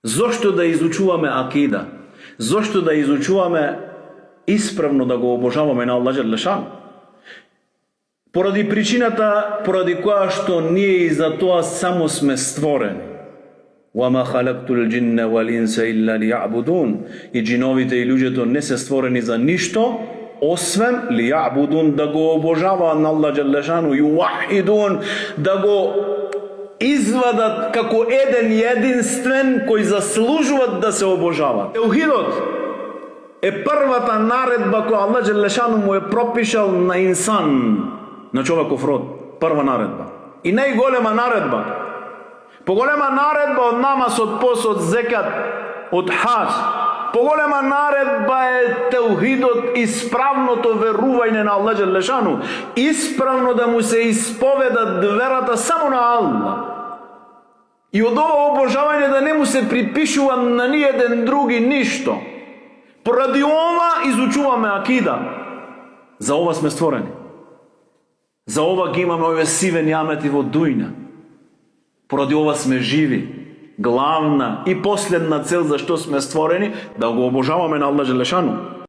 Зошто да изучуваме акида? Зошто да изучуваме исправно да го обожаваме на Аллах џеле шан? Поради причината поради која што ние и за тоа само сме створени. وَمَا خَلَقْتُ الْجِنَّ وَالْإِنسَ إِلَّا لِيَعْبُدُونَ. И джиновите и луѓето не се створени за ништо, освен лијабудун, да го обожаваат на Аллах џеле шану, ювахидун, да го извадат како еден единствен кој заслужуваат да се обожават. Теухидот е првата наредба која Аллах џеле шану му е пропишал на инсан, на човеков род. Прва наредба. И најголема наредба. Поголема наредба од намаз, од пост, од зекат, од хаџ. Поголема наредба е теухидот, исправното верување на Аллах џеле шану. Исправно да му се исповедат верата само на Аллах. И од ова обожавање да не му се припишува на ниеден други ништо. Поради ова изучуваме акида. За ова сме створени. За ова ги имаме овие сиве ниамети во дуња. Поради ова сме живи. Главна и последна цел за што сме створени, да го обожаваме на Аллах џеле шану.